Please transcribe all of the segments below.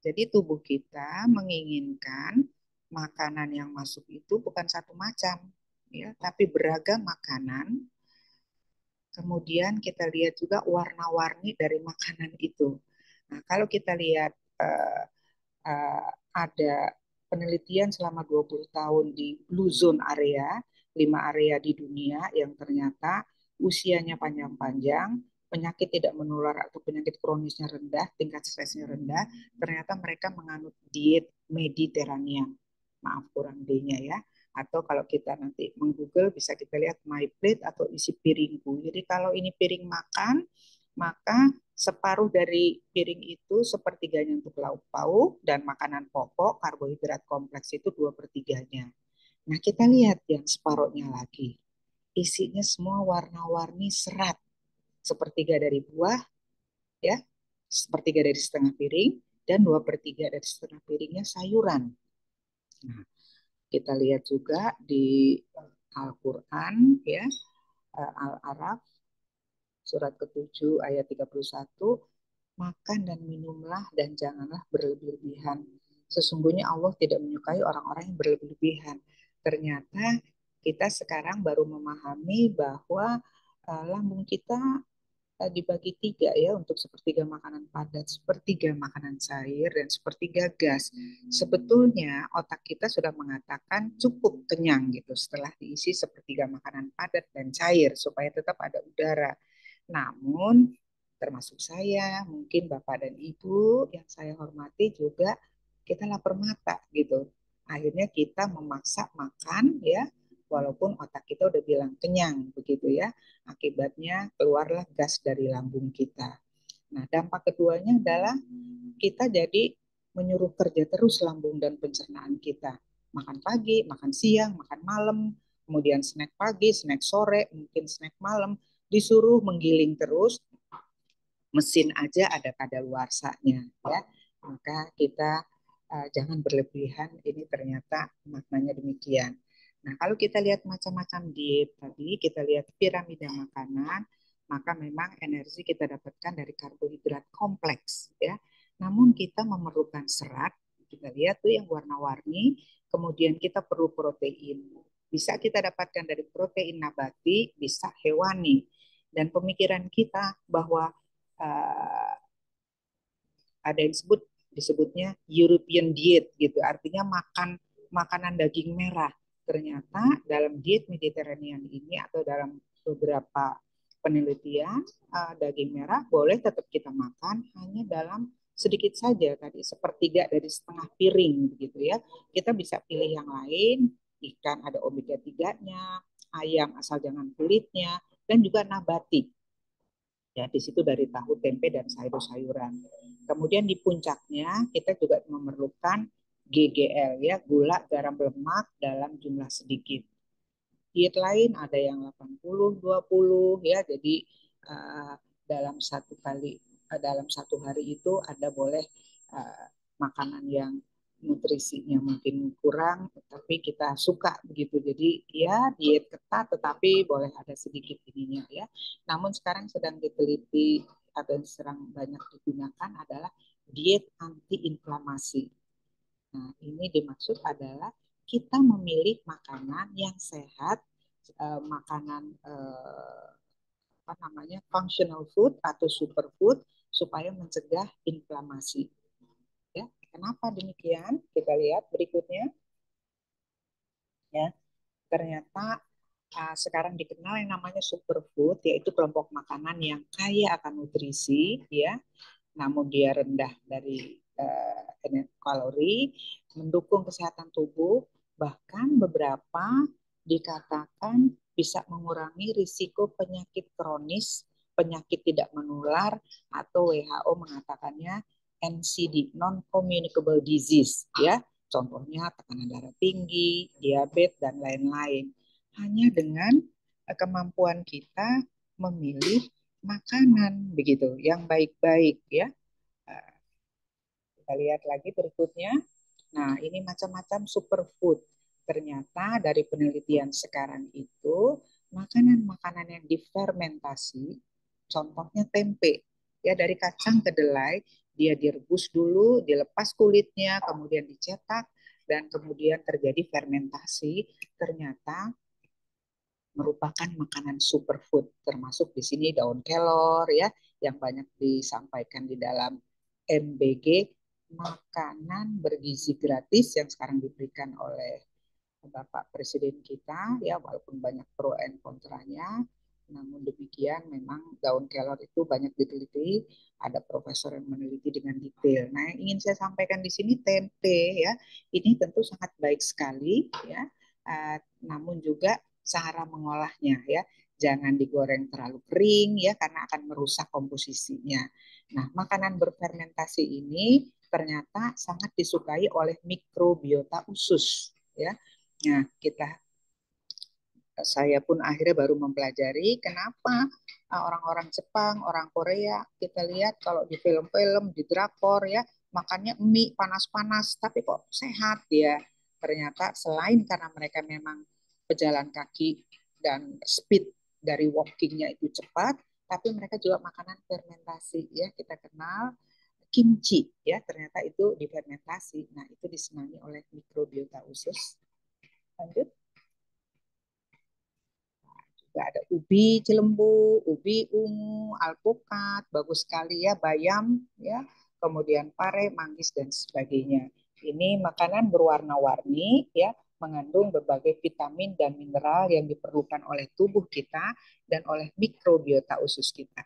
Jadi tubuh kita menginginkan makanan yang masuk itu bukan satu macam, ya, tapi beragam makanan. Kemudian kita lihat juga warna-warni dari makanan itu. Nah, kalau kita lihat uh, ada penelitian selama 20 tahun di Blue Zone area, 5 area di dunia yang ternyata usianya panjang-panjang, penyakit tidak menular atau penyakit kronisnya rendah, tingkat stresnya rendah, ternyata mereka menganut diet Mediterranean. Maaf kurang D-nya ya. Atau kalau kita nanti menggoogle bisa kita lihat my plate atau isi piringku. Jadi kalau ini piring makan, maka separuh dari piring itu sepertiganya untuk lauk pauk dan makanan pokok, karbohidrat kompleks itu dua pertiganya. Nah kita lihat yang separuhnya lagi. Isinya semua warna-warni serat. Sepertiga dari buah, ya, sepertiga dari setengah piring, dan dua pertiga dari setengah piringnya sayuran. Nah, kita lihat juga di Al-Quran, ya, Al-Araf, surat ke-7 ayat 31, makan dan minumlah dan janganlah berlebih-lebihan. Sesungguhnya Allah tidak menyukai orang-orang yang berlebih-lebihan. Ternyata kita sekarang baru memahami bahwa lambung kita dibagi tiga ya untuk sepertiga makanan padat, sepertiga makanan cair, dan sepertiga gas. Sebetulnya otak kita sudah mengatakan cukup kenyang gitu setelah diisi sepertiga makanan padat dan cair supaya tetap ada udara. Namun termasuk saya, mungkin Bapak dan Ibu yang saya hormati juga kita lapar mata gitu. Akhirnya kita memaksa makan ya, walaupun otak kita udah bilang kenyang begitu ya. Akibatnya keluarlah gas dari lambung kita. Nah, dampak keduanya adalah kita jadi menyuruh kerja terus lambung dan pencernaan kita. Makan pagi, makan siang, makan malam, kemudian snack pagi, snack sore, mungkin snack malam, disuruh menggiling terus, mesin aja ada kadaluarsanya ya. Maka kita jangan berlebihan, ini ternyata maknanya demikian. Nah, kalau kita lihat macam-macam diet tadi, kita lihat piramida makanan, maka memang energi kita dapatkan dari karbohidrat kompleks ya. Namun kita memerlukan serat, kita lihat tuh yang warna-warni, kemudian kita perlu protein. Bisa kita dapatkan dari protein nabati, bisa hewani. Dan pemikiran kita bahwa uh, ada yang disebutnya European diet gitu, artinya makan makanan daging merah. Ternyata dalam diet Mediterranean ini atau dalam beberapa penelitian daging merah boleh tetap kita makan hanya dalam sedikit saja tadi sepertiga dari setengah piring begitu ya. Kita bisa pilih yang lain, ikan ada omega 3-nya, ayam asal jangan kulitnya, dan juga nabati. Ya, di situ dari tahu, tempe, dan sayur-sayuran. Kemudian di puncaknya kita juga memerlukan GGL ya, gula, garam, lemak dalam jumlah sedikit. Diet lain ada yang 80-20 ya, jadi uh, dalam satu kali dalam satu hari itu ada boleh makanan yang nutrisinya mungkin kurang, tapi kita suka begitu. Jadi ya diet ketat, tetapi boleh ada sedikit ininya ya. Namun sekarang sedang diteliti atau sedang banyak digunakan adalah diet anti-inflamasi. Nah, ini dimaksud adalah kita memilih makanan yang sehat, makanan apa namanya functional food atau superfood supaya mencegah inflamasi. Ya, kenapa demikian? Kita lihat berikutnya. Ya, ternyata sekarang dikenal yang namanya superfood, yaitu kelompok makanan yang kaya akan nutrisi, ya, namun dia rendah dari kalori, mendukung kesehatan tubuh, bahkan beberapa dikatakan bisa mengurangi risiko penyakit kronis, penyakit tidak menular, atau WHO mengatakannya NCD, non-communicable disease, ya. Contohnya tekanan darah tinggi, diabetes, dan lain-lain. Hanya dengan kemampuan kita memilih makanan begitu yang baik-baik ya. Kita lihat lagi berikutnya. Nah, ini macam-macam superfood. Ternyata dari penelitian sekarang itu makanan-makanan yang difermentasi, contohnya tempe, ya dari kacang kedelai Dia direbus dulu, dilepas kulitnya, kemudian dicetak, dan kemudian terjadi fermentasi. Ternyata merupakan makanan superfood, termasuk di sini daun kelor ya, yang banyak disampaikan di dalam MBG, makanan bergizi gratis yang sekarang diberikan oleh Bapak Presiden kita ya, walaupun banyak pro and kontranya, namun demikian memang daun kelor itu banyak diteliti, ada profesor yang meneliti dengan detail. Nah, yang ingin saya sampaikan di sini tempe ya, ini tentu sangat baik sekali ya, namun juga cara mengolahnya ya, jangan digoreng terlalu kering ya karena akan merusak komposisinya. Nah, makanan berfermentasi ini ternyata sangat disukai oleh mikrobiota usus ya. Nah, saya pun akhirnya baru mempelajari kenapa orang-orang Jepang, orang Korea, kita lihat kalau di film-film, di drakor ya, makannya mie panas-panas, tapi kok sehat ya. Ternyata selain karena mereka memang pejalan kaki dan speed dari walkingnya itu cepat, tapi mereka juga makanan fermentasi ya, kita kenal kimchi ya, ternyata itu difermentasi. Nah, itu disenangi oleh mikrobiota usus. Lanjut. Nggak ada ubi cilembu, ubi ungu, alpukat, bagus sekali ya, bayam, ya, kemudian pare, manggis dan sebagainya. Ini makanan berwarna-warni, ya, mengandung berbagai vitamin dan mineral yang diperlukan oleh tubuh kita dan oleh mikrobiota usus kita.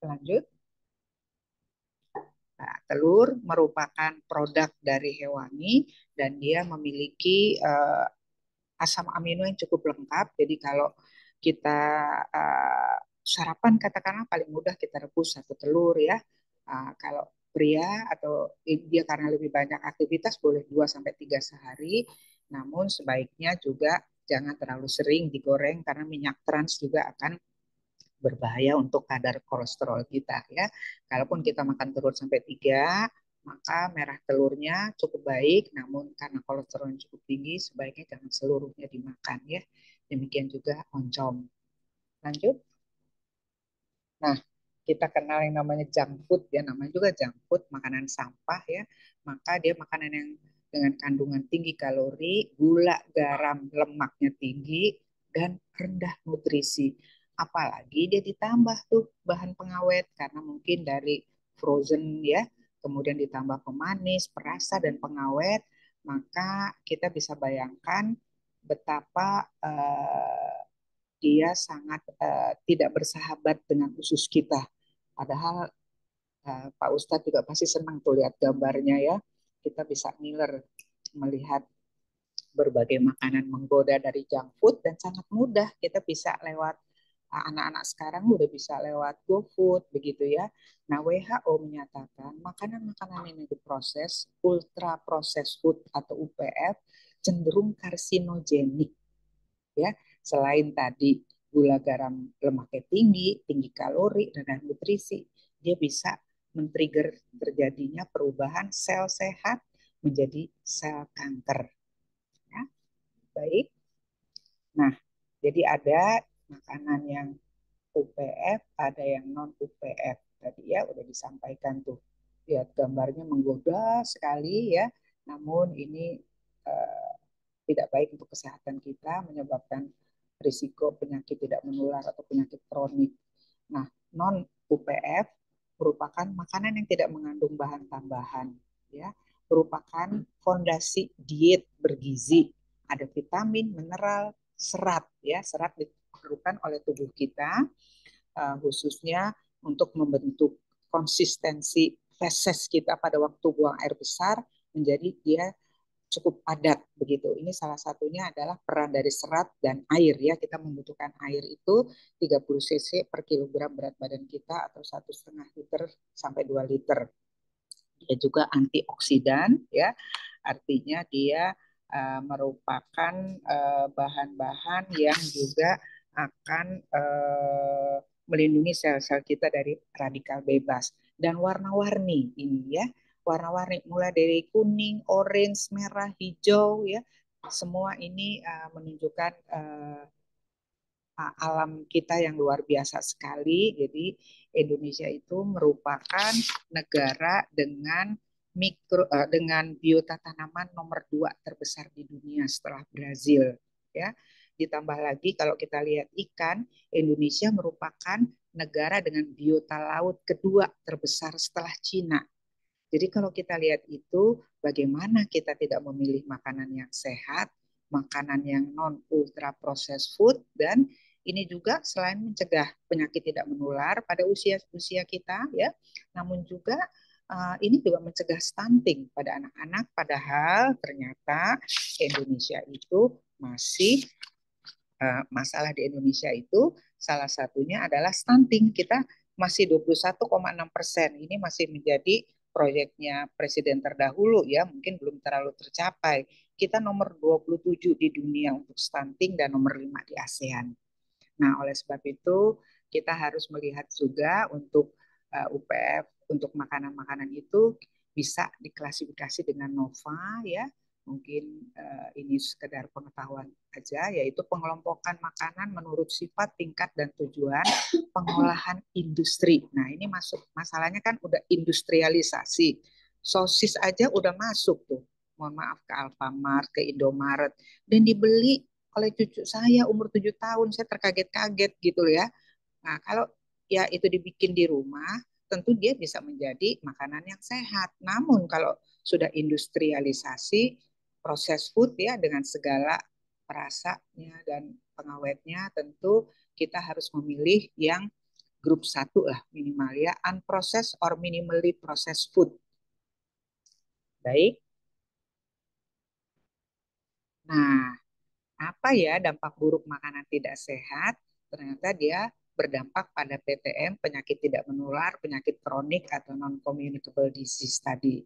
Lanjut. Nah, telur merupakan produk dari hewani dan dia memiliki asam amino yang cukup lengkap. Jadi kalau kita sarapan katakanlah paling mudah kita rebus satu telur ya. Kalau pria atau dia karena lebih banyak aktivitas boleh 2 sampai 3 sehari. Namun sebaiknya juga jangan terlalu sering digoreng karena minyak trans juga akan berbahaya untuk kadar kolesterol kita ya. Kalaupun kita makan telur sampai 3, maka merah telurnya cukup baik, namun karena kolesterol yang cukup tinggi, sebaiknya jangan seluruhnya dimakan ya. Demikian juga oncom. Lanjut. Nah, kita kenal yang namanya junk food ya, namanya juga junk food, makanan sampah ya. Maka dia makanan yang dengan kandungan tinggi kalori, gula, garam, lemaknya tinggi, dan rendah nutrisi. Apalagi dia ditambah tuh bahan pengawet karena mungkin dari frozen ya, kemudian ditambah pemanis, perasa, dan pengawet, maka kita bisa bayangkan betapa dia sangat tidak bersahabat dengan usus kita. Padahal Pak Ustadz juga pasti senang tuh lihat gambarnya ya. Kita bisa ngiler melihat berbagai makanan menggoda dari junk food dan sangat mudah kita bisa lewat anak-anak sekarang udah bisa lewat GoFood begitu ya. Nah, WHO menyatakan makanan-makanan yang diproses, ultra processed food atau UPF cenderung karsinogenik ya. Selain tadi gula garam lemaknya tinggi, tinggi kalori, rendah nutrisi, dia bisa men-trigger terjadinya perubahan sel sehat menjadi sel kanker. Ya, baik. Nah, jadi ada makanan yang UPF, ada yang non UPF. Tadi ya udah disampaikan tuh. Lihat gambarnya menggoda sekali ya. Namun ini uh, tidak baik untuk kesehatan kita, menyebabkan risiko penyakit tidak menular atau penyakit kronik. Nah, non UPF merupakan makanan yang tidak mengandung bahan tambahan, ya, merupakan fondasi diet bergizi. Ada vitamin, mineral, serat, ya, serat diperlukan oleh tubuh kita, khususnya untuk membentuk konsistensi feses kita pada waktu buang air besar menjadi dia cukup padat begitu. Ini salah satunya adalah peran dari serat dan air ya. Kita membutuhkan air itu 30 cc per kilogram berat badan kita atau 1,5 liter sampai 2 liter. Dia juga antioksidan ya. Artinya dia merupakan bahan-bahan yang juga akan melindungi sel-sel kita dari radikal bebas dan warna-warni ini ya, warna-warni mulai dari kuning, orange, merah, hijau ya, semua ini menunjukkan alam kita yang luar biasa sekali. Jadi Indonesia itu merupakan negara dengan dengan biota tanaman nomor 2 terbesar di dunia setelah Brazil, ya. Ditambah lagi kalau kita lihat ikan, Indonesia merupakan negara dengan biota laut kedua terbesar setelah Cina. Jadi kalau kita lihat itu, bagaimana kita tidak memilih makanan yang sehat, makanan yang non ultra processed food, dan ini juga selain mencegah penyakit tidak menular pada usia kita, ya, namun juga ini juga mencegah stunting pada anak-anak. Padahal ternyata Indonesia itu masih masalah di Indonesia itu salah satunya adalah stunting. Kita masih 21,6%. Ini masih menjadi proyeknya presiden terdahulu, ya, mungkin belum terlalu tercapai. Kita nomor 27 di dunia untuk stunting dan nomor 5 di ASEAN. Nah, oleh sebab itu kita harus melihat juga untuk UPF, untuk makanan-makanan itu bisa diklasifikasi dengan NOVA, ya. Mungkin ini sekedar pengetahuan aja, yaitu pengelompokan makanan menurut sifat, tingkat, dan tujuan pengolahan industri. Nah, ini masuk, masalahnya kan udah industrialisasi. Sosis aja udah masuk tuh. Mohon maaf, ke Alfamart, ke Indomaret, dan dibeli oleh cucu saya umur 7 tahun. Saya terkaget-kaget gitu ya. Nah, kalau ya itu dibikin di rumah, tentu dia bisa menjadi makanan yang sehat. Namun kalau sudah industrialisasi, proses food, ya, dengan segala perasanya dan pengawetnya, tentu kita harus memilih yang grup satu lah minimal, ya, unprocessed or minimally processed food. Baik. Nah, apa ya dampak buruk makanan tidak sehat? Ternyata dia berdampak pada PTM, penyakit tidak menular, penyakit kronik atau non-communicable disease tadi.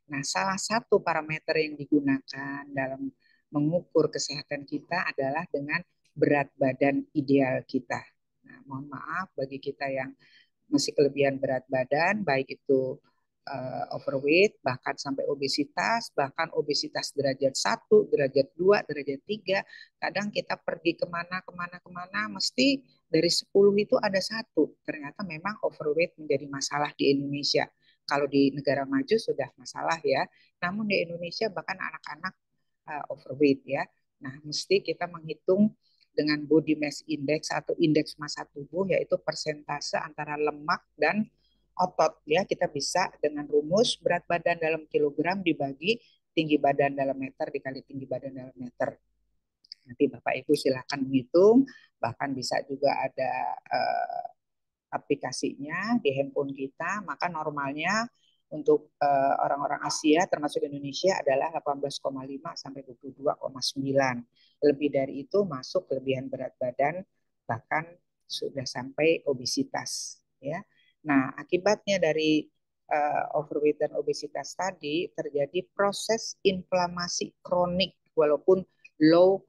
Nah, salah satu parameter yang digunakan dalam mengukur kesehatan kita adalah dengan berat badan ideal kita. Nah, mohon maaf bagi kita yang masih kelebihan berat badan, baik itu overweight, bahkan sampai obesitas, bahkan obesitas derajat 1, derajat 2, derajat 3. Kadang kita pergi kemana, mesti dari 10 itu ada satu. Ternyata memang overweight menjadi masalah di Indonesia. Kalau di negara maju sudah masalah, ya. Namun di Indonesia bahkan anak-anak overweight, ya. Nah, mesti kita menghitung dengan body mass index atau indeks massa tubuh, yaitu persentase antara lemak dan otot, ya. Kita bisa dengan rumus berat badan dalam kilogram dibagi tinggi badan dalam meter dikali tinggi badan dalam meter. Nanti Bapak Ibu silahkan menghitung, bahkan bisa juga ada aplikasinya di handphone kita. Maka normalnya untuk orang-orang Asia termasuk Indonesia adalah 18,5 sampai 22,9. Lebih dari itu masuk kelebihan berat badan, bahkan sudah sampai obesitas, ya. Nah, akibatnya dari overweight dan obesitas tadi terjadi proses inflamasi kronik, walaupun low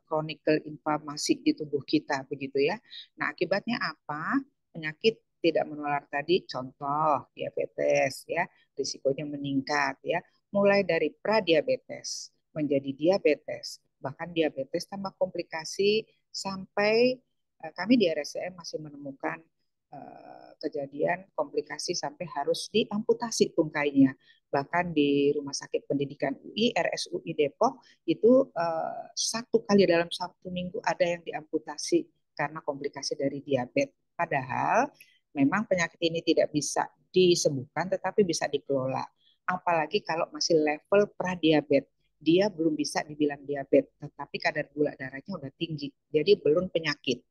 chronic inflamasi di tubuh kita, begitu ya. Nah, akibatnya apa? Penyakit tidak menular tadi, contoh diabetes, ya, risikonya meningkat, ya, mulai dari pradiabetes menjadi diabetes, bahkan diabetes tambah komplikasi sampai kami di RSCM masih menemukan kejadian komplikasi sampai harus diamputasi tungkainya. Bahkan di Rumah Sakit Pendidikan UI, RSUI Depok, itu 1 kali dalam 1 minggu ada yang diamputasi karena komplikasi dari diabetes. Padahal memang penyakit ini tidak bisa disembuhkan, tetapi bisa dikelola. Apalagi kalau masih level pradiabetes. Dia belum bisa dibilang diabetes, tetapi kadar gula darahnya udah tinggi. Jadi belum penyakit.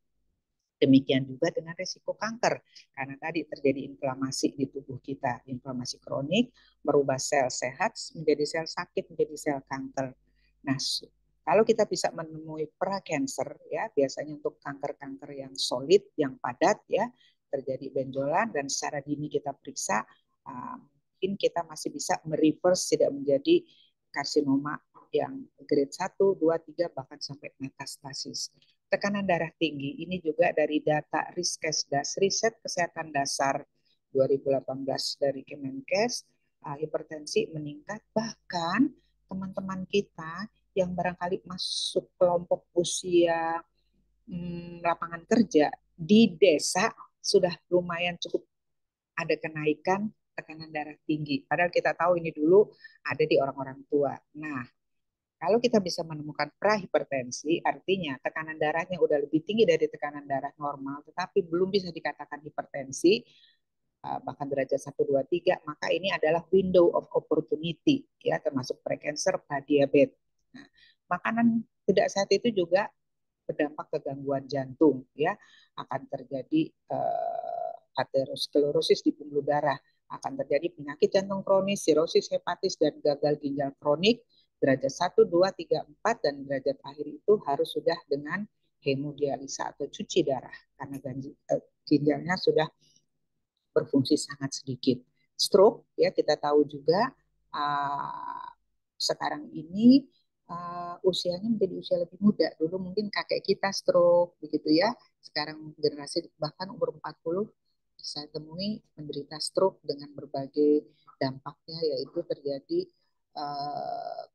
Demikian juga dengan risiko kanker, karena tadi terjadi inflamasi di tubuh kita. Inflamasi kronik merubah sel sehat menjadi sel sakit, menjadi sel kanker. Nah, kalau kita bisa menemui prakanker, ya, biasanya untuk kanker-kanker yang solid, yang padat, ya, terjadi benjolan, dan secara dini kita periksa, mungkin kita masih bisa mereverse tidak menjadi karsinoma yang grade 1, 2, 3, bahkan sampai metastasis. Tekanan darah tinggi ini juga dari data Riskesdas, Riset Kesehatan Dasar 2018 dari Kemenkes, hipertensi meningkat. Bahkan teman-teman kita yang barangkali masuk kelompok usia lapangan kerja di desa sudah lumayan cukup ada kenaikan tekanan darah tinggi. Padahal kita tahu ini dulu ada di orang-orang tua. Nah, kalau kita bisa menemukan prahipertensi, artinya tekanan darahnya udah lebih tinggi dari tekanan darah normal, tetapi belum bisa dikatakan hipertensi, bahkan derajat 1, 2, 3, maka ini adalah window of opportunity, ya, termasuk precancer, pradiabetes. Nah, makanan tidak sehat itu juga berdampak ke gangguan jantung, ya, akan terjadi aterosklerosis di pembuluh darah, akan terjadi penyakit jantung kronis, sirosis hepatis, dan gagal ginjal kronik derajat 1, 2, 3, 4, dan derajat akhir itu harus sudah dengan hemodialisa atau cuci darah karena ginjalnya sudah berfungsi sangat sedikit. Stroke, ya, kita tahu juga sekarang ini usianya menjadi usia lebih muda. Dulu mungkin kakek kita stroke begitu ya. Sekarang generasi bahkan umur 40 saya temui menderita stroke dengan berbagai dampaknya, yaitu terjadi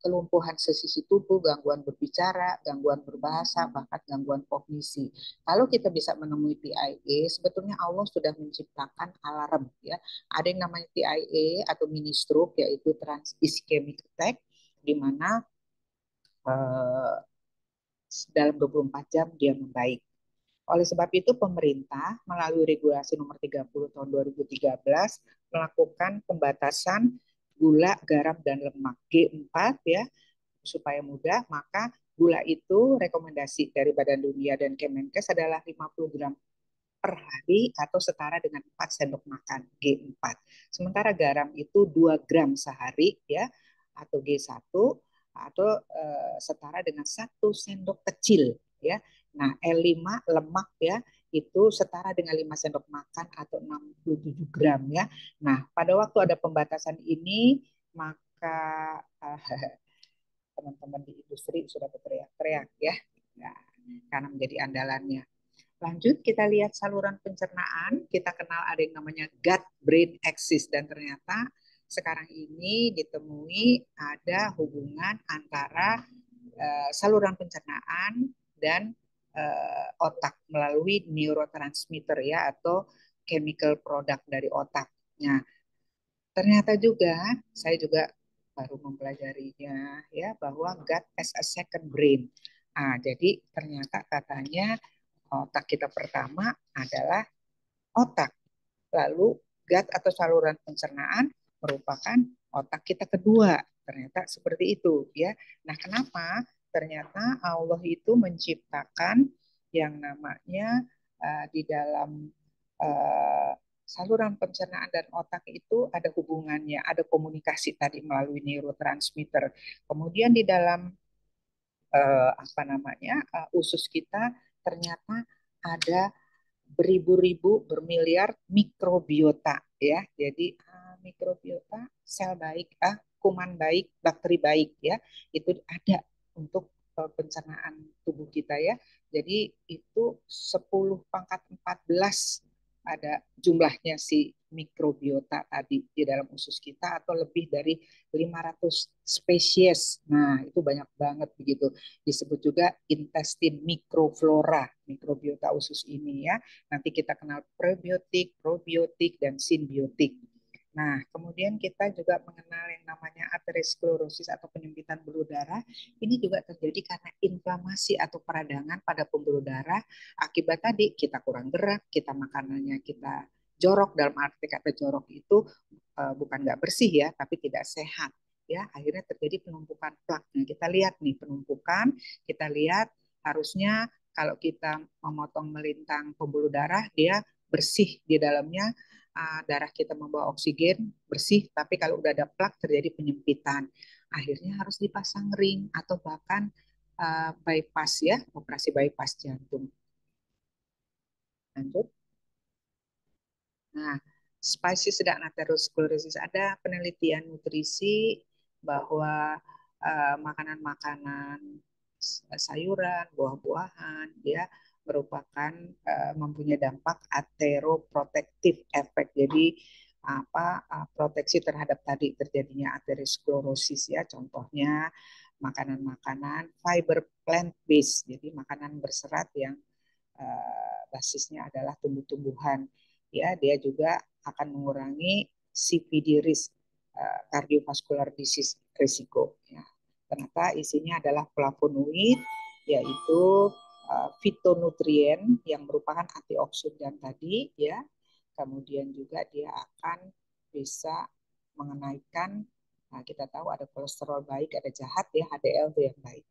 kelumpuhan sesisi tubuh, gangguan berbicara, gangguan berbahasa, bahkan gangguan kognisi. Kalau kita bisa menemui TIA, sebetulnya Allah sudah menciptakan alarm, ya. Ada yang namanya TIA atau mini stroke, yaitu trans ischemic attack, di mana eh, dalam 24 jam dia membaik. Oleh sebab itu pemerintah melalui regulasi nomor 30 tahun 2013 melakukan pembatasan gula, garam, dan lemak G4, ya, supaya mudah. Maka gula itu rekomendasi dari Badan Dunia dan Kemenkes adalah 50 gram per hari atau setara dengan 4 sendok makan G4. Sementara garam itu 2 gram sehari, ya, atau G1, atau setara dengan 1 sendok kecil, ya. Nah, L5 lemak, ya, itu setara dengan 5 sendok makan atau 67 gram, ya. Nah, pada waktu ada pembatasan ini maka teman-teman di industri sudah berteriak-teriak, ya. Nah, karena menjadi andalannya. Lanjut kita lihat saluran pencernaan, kita kenal ada yang namanya gut brain axis, dan ternyata sekarang ini ditemui ada hubungan antara saluran pencernaan dan otak melalui neurotransmitter, ya, atau chemical product dari otak. Nah, ternyata juga saya juga baru mempelajarinya, ya, bahwa gut as a second brain. Nah, jadi ternyata katanya otak kita pertama adalah otak. Lalu gut atau saluran pencernaan merupakan otak kita kedua. Ternyata seperti itu, ya. Nah, kenapa? Ternyata Allah itu menciptakan yang namanya di dalam uh, saluran pencernaan dan otak itu ada hubungannya, ada komunikasi tadi melalui neurotransmitter. Kemudian di dalam apa namanya usus kita ternyata ada beribu-ribu bermiliar mikrobiota, ya. Jadi mikrobiota sel baik, kuman baik, bakteri baik, ya, itu ada untuk pencernaan tubuh kita, ya. Jadi itu 10 pangkat 14 ada jumlahnya si mikrobiota tadi di dalam usus kita, atau lebih dari 500 spesies. Nah, itu banyak banget begitu. Disebut juga intestin mikroflora, mikrobiota usus ini, ya. Nanti kita kenal prebiotik, probiotik, dan simbiotik. Nah, kemudian kita juga mengenal yang namanya aterosklerosis atau penyempitan pembuluh darah. Ini juga terjadi karena inflamasi atau peradangan pada pembuluh darah akibat tadi kita kurang gerak, kita makanannya kita jorok, dalam arti kata jorok itu bukan nggak bersih, ya, tapi tidak sehat, ya. Akhirnya terjadi penumpukan plak. Nah, kita lihat nih penumpukan, kita lihat harusnya kalau kita memotong melintang pembuluh darah, dia bersih di dalamnya, darah kita membawa oksigen bersih, tapi kalau udah ada plak terjadi penyempitan. Akhirnya harus dipasang ring atau bahkan bypass, ya, operasi bypass jantung. Lanjut. Nah, spesies dan aterosklerosis, ada penelitian nutrisi bahwa makanan-makanan sayuran, buah-buahan, ya, merupakan mempunyai dampak ateroprotektif efek. Jadi apa proteksi terhadap tadi terjadinya aterosklerosis, ya. Contohnya makanan-makanan fiber plant based, jadi makanan berserat yang basisnya adalah tumbuh-tumbuhan. Ya, dia juga akan mengurangi CVD risk, cardiovascular disease risiko. Ya. Ternyata isinya adalah flavonoid, yaitu fitonutrien yang merupakan antioksidan tadi, ya. Kemudian juga dia akan bisa mengenaikan, nah kita tahu ada kolesterol baik, ada jahat ya, HDL itu yang baik.